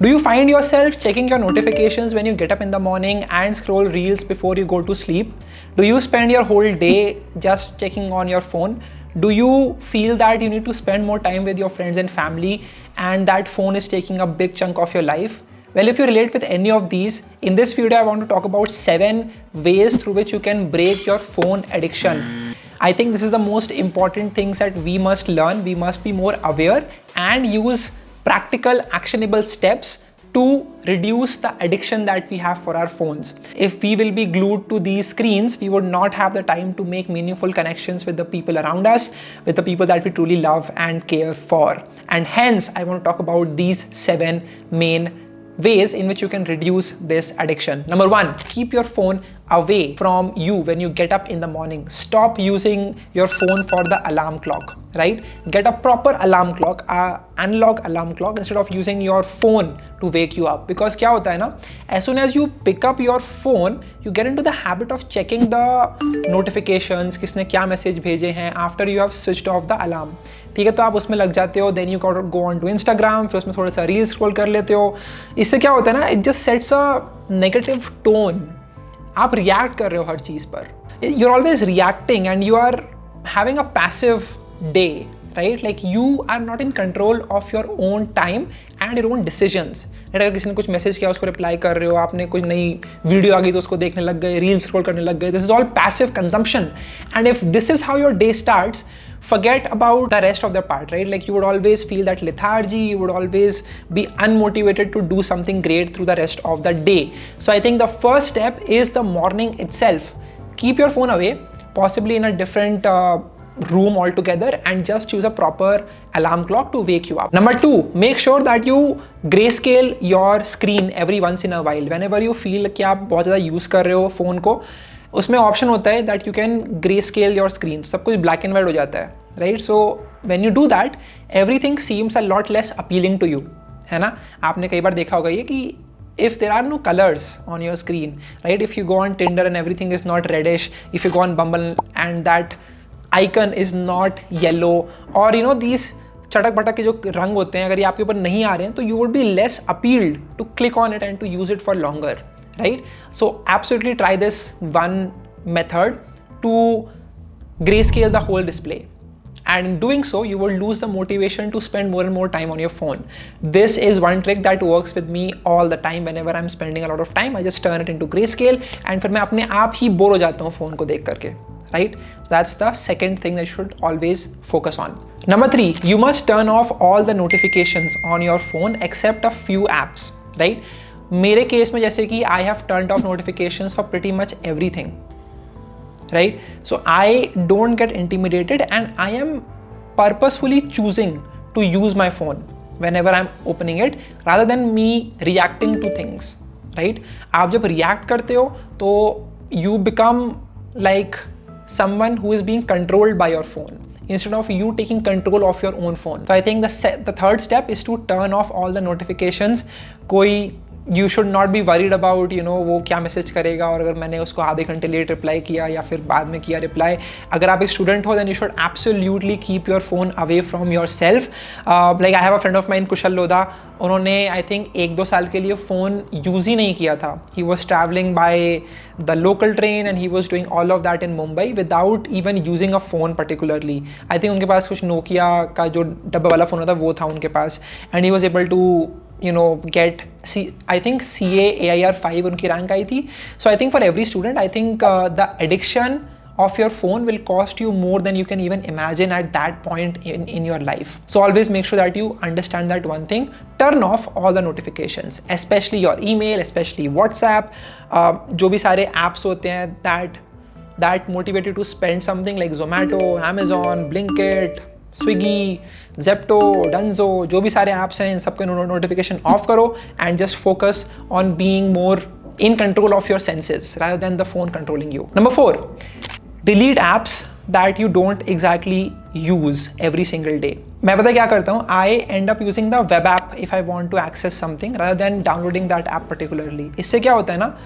Do you find yourself checking your notifications when you get up in the morning and scroll reels before you go to sleep? Do you spend your whole day just checking on your phone? Do you feel that you need to spend more time with your friends and family and that phone is taking a big chunk of your life? Well, if you relate with any of these, in this video I want to talk about 7 ways through which you can break your phone addiction. I think this is the most important things that we must learn. We must be more aware and use practical, actionable steps to reduce the addiction that we have for our phones. If we will be glued to these screens, we would not have the time to make meaningful connections with the people around us, with the people that we truly love and care for. And hence, I want to talk about these 7 main ways in which you can reduce this addiction. Number 1, keep your phone away from you when you get up in the morning. Stop using your phone for the alarm clock, right? Get a proper alarm clock, analog alarm clock, instead of using your phone to wake you up. Because क्या होता है ना, as soon as you pick up your phone, you get into the habit of checking the notifications, किसने क्या message भेजे हैं, after you have switched off the alarm. ठीक है, तो आप उसमें लग जाते हो, then you go on to Instagram, फिर उसमें थोड़ा सा रील स्क्रॉल कर लेते हो. इससे क्या होता है ना, it just sets a negative tone. आप रिएक्ट कर रहे हो हर चीज़ पर. You're always reacting and you are having a passive day, right? Like you are not in control of your own time and your own decisions. अगर किसी ने कुछ message किया उसको रिप्लाई कर रहे हो, आपने कुछ नई वीडियो आ गई तो उसको देखने लग गए, रील स्क्रॉल करने लग गए. This is all passive consumption. And if this is how your day starts, forget about the rest of the part, right? Like you would always feel that lethargy, you would always be unmotivated to do something great through the rest of the day. So I think the first step is the morning itself. Keep your phone away, possibly in a different room altogether, and just choose a proper alarm clock to wake you up. Number 2, make sure that you grayscale your screen every once in a while. Whenever you feel कि आप बहुत ज़्यादा use कर रहे हो phone को, उसमें option होता है that you can grey scale your screen. सब कुछ ब्लैक एंड वाइट हो जाता है, right? So when you do that, everything seems a lot less appealing to you, है ना? आपने कई बार देखा होगा ये कि if there are no colors on your screen, right? If you go on Tinder and everything is not reddish, if you go on Bumble and that icon is not yellow, or you know these चटक भटक के जो रंग होते हैं, अगर ये आपके ऊपर नहीं आ रहे हैं तो you would be less appealed to click on it and to use it for longer, right? So absolutely try this one method to grayscale the whole display. And in doing so, you will lose the motivation to spend more and more time on your phone. This is one trick that works with me all the time. Whenever I'm spending a lot of time, I just turn it into grayscale and फिर मैं अपने आप ही bore हो जाता हूँ phone को देख करके, right? So that's the second thing that you should always focus on. Number 3, you must turn off all the notifications on your phone except a few apps, right? मेरे केस में जैसे कि I have turned off notifications for pretty much everything. Right? So I don't get intimidated and I am purposefully choosing to use my phone whenever I'm opening it rather than me reacting to things, right? आप जब react करते हो तो you become like someone who is being controlled by your phone instead of you taking control of your own phone. So I think the third step is to turn off all the notifications. कोई You should not be worried about, you know, वो क्या message करेगा और अगर मैंने उसको आधे घंटे लेट रिप्लाई किया या फिर बाद में किया रिप्लाई. अगर आप एक स्टूडेंट हो then you should absolutely keep your phone away from yourself. Like I have a friend of mine, कुशल लोधा, उन्होंने I think 1-2 साल के लिए फ़ोन यूज़ ही नहीं किया था. He was traveling by the local train and he was doing all of that in Mumbai without even using a phone particularly. I think उनके पास कुछ Nokia का जो डब्बा वाला फ़ोन होता वो था उनके पास, and he was able to you know get I think CA AIR 5 उनकी रैंक आई थी. So I think for every student, I think the addiction of your phone will cost you more than you can even imagine at that point in your life. So always make sure that you understand that one thing. Turn off all the notifications, especially your email, especially WhatsApp, जो भी सारे apps होते हैं that motivate you to spend something like Zomato, Amazon, Blinkit, Swiggy, Zepto, Dunzo, जो भी सारे apps हैं इन सबके नोटिफिकेशन ऑफ करो and just focus on being more in control of your senses rather than the phone controlling you. Number 4, delete apps that you don't exactly use every single day. मैं पता क्या करता हूँ, I end up using the web app if I want to access something rather than downloading that app particularly. इससे क्या होता है ना,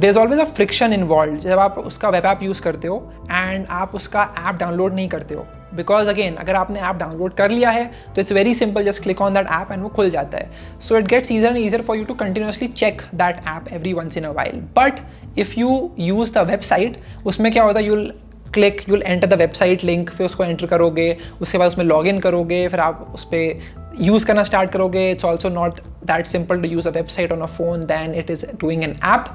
there's always a friction involved जब आप उसका वेब ऐप यूज़ करते हो एंड आप उसका ऐप डाउनलोड नहीं करते हो, बिकॉज अगेन अगर आपने ऐप डाउनलोड कर लिया है तो it's very simple, just click on that app and वो खुल जाता है. So it gets easier and easier for you to continuously check that app every once in a while. But if you use the website, उसमें क्या होता है, you'll enter the website link, फिर उसको एंटर करोगे, उसके बाद उसमें लॉग इन करोगे, फिर आप उस पर यूज़ करना स्टार्ट करोगे. It's also not that simple to use a website on a phone than it is doing an app.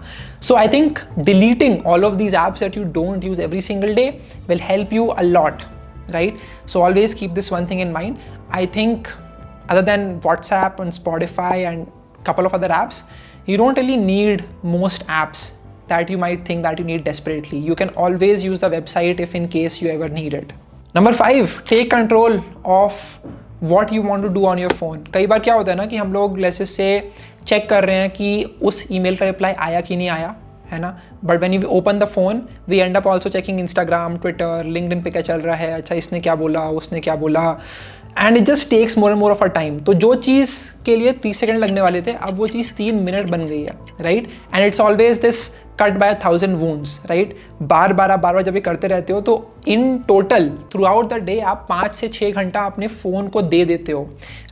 So I think deleting all of these apps that you don't use every single day will help you a lot, right? So always keep this one thing in mind. I think other than WhatsApp and Spotify and a couple of other apps, you don't really need most apps that you might think that you need desperately. You can always use the website if in case you ever need it. Number 5, take control of what you want to do on your phone. कई बार क्या होता है ना कि हम लोग let's say check कर रहे हैं कि उस ईमेल का रिप्लाई आया कि नहीं आया, है ना, but when you open the phone we end up also checking Instagram, Twitter, LinkedIn पे क्या चल रहा है, अच्छा इसने क्या बोला, उसने क्या बोला, and it just takes more and more of a time. तो जो चीज़ के लिए 30 सेकंड लगने वाले थे, अब वो चीज़ 3 मिनट बन गई है, right? And it's always this cut by 1000 wounds, right? बार बार जब ये करते रहते हो तो in total throughout the day आप 5 से 6 घंटा अपने फ़ोन को दे देते हो,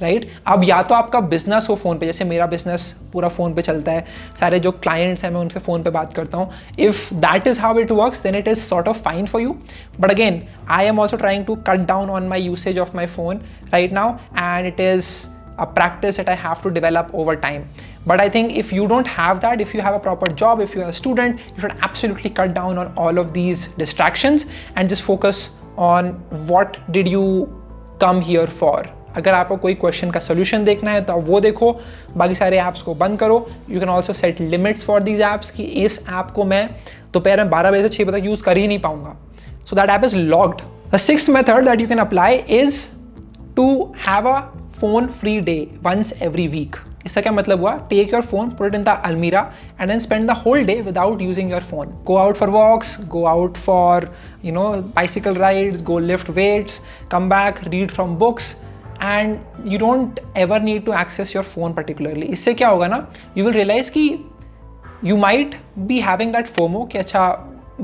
राइट? अब या तो आपका बिजनेस हो फ़ोन पे, जैसे मेरा बिजनेस पूरा फ़ोन पे चलता है, सारे जो क्लाइंट्स हैं मैं उनसे फ़ोन पे बात करता हूँ. If that is how it works then it is sort of fine for you. But again I am also trying to cut down on my usage of my phone right now, and it is a practice that I have to develop over time. But I think if you don't have that, if you have a proper job, if you are a student, you should absolutely cut down on all of these distractions and just focus on what did you come here for. अगर आपको कोई question का solution देखना है तो आप वो देखो, बाकी सारे ऐप्स को बंद करो. You can also set limits for these apps कि इस ऐप को मैं दोपहर में 12 बजे से 6 बजे तक यूज़ कर ही नहीं पाऊंगा. So that app is locked. The 6th method that you can apply is to have a phone free day once every week. इसका क्या मतलब हुआ? Take your phone, put it in the almirah and then spend the whole day without using your phone. Go out for walks, go out for bicycle rides, go lift weights, come back, read from books, and you don't ever need to access your phone particularly. इससे क्या होगा ना, you will realize कि you might be having that FOMO कि अच्छा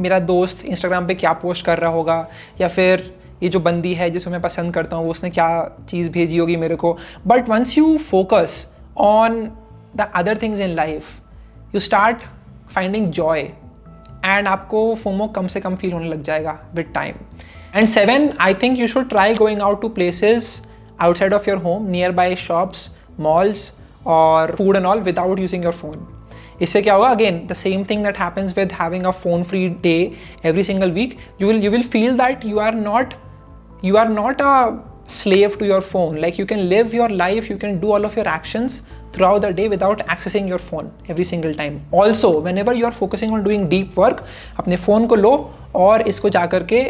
मेरा दोस्त Instagram पे क्या पोस्ट कर रहा होगा, या फिर ये जो बंदी है जिसको मैं पसंद करता हूँ उसने क्या चीज़ भेजी होगी मेरे को. But once you focus on the other things in life you start finding joy and आपको फोमो कम से कम फील होने लग जाएगा with time. And 7, I think you should try going out to places outside of your home, nearby shops, malls और food and all without using your phone. इससे क्या होगा, again the same thing that happens with having a phone free day every single week. you will feel that you are not a slave to your phone. Like you can live your life, you can do all of your actions throughout the day without accessing your phone every single time. Also, whenever you are focusing on doing deep work, अपने phone को लो और इसको जाकर के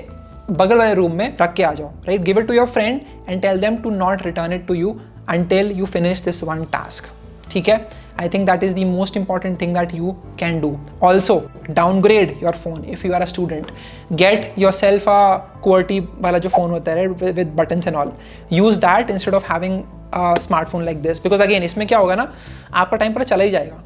बगल वाले room में रख के आ जाओ, right? Give it to your friend and tell them to not return it to you until you finish this one task. ठीक है? I think that is the most important thing that you can do. Also, downgrade your phone if you are a student. Get yourself a QWERTY वाला जो phone होता है with buttons and all. Use that instead of having a smartphone like this. Because again, इसमें क्या होगा ना, आपका time पूरा चला ही जाएगा.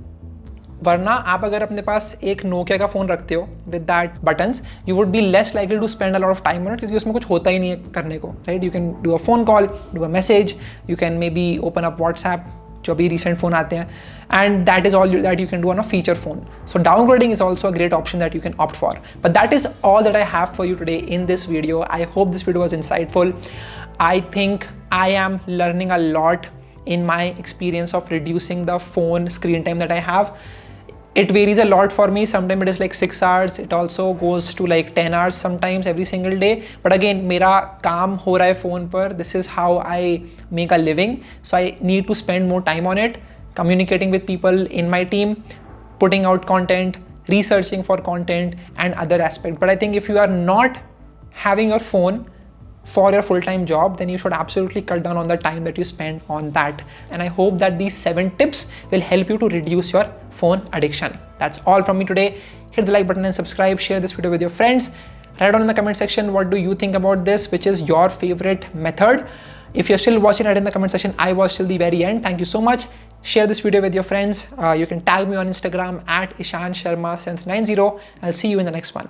वरना आप अगर अपने पास एक नोकिया का फ़ोन रखते हो with that buttons, you would be less likely to spend a lot of time on it, क्योंकि उसमें कुछ होता ही नहीं है करने को, right? You can do a phone call, do a message, you can maybe open up WhatsApp, जो अभी रिसेंट फ़ोन आते हैं, and that is all that you can do on a feature phone. So downgrading is also a great option that you can opt for. But that is all that I have for you today in this video. I hope this video was insightful. I think I am learning a lot in my experience of reducing the phone screen time that I have. It varies a lot for me. Sometimes it is like 6 hours. It also goes to like 10 hours sometimes every single day. But again, मेरा काम हो रहा है phone पर. This is how I make a living. So I need to spend more time on it, communicating with people in my team, putting out content, researching for content and other aspects. But I think if you are not having your phone for your full-time job, then you should absolutely cut down on the time that you spend on that. And I hope that these 7 tips will help you to reduce your phone addiction. That's all from me today. Hit the like button and subscribe. Share this video with your friends. Write down in the comment section what do you think about this, which is your favorite method. If you're still watching, write in the comment section I watched till the very end. Thank you so much. Share this video with your friends. You can tag me on Instagram at Ishan Sharma 790. I'll see you in the next one.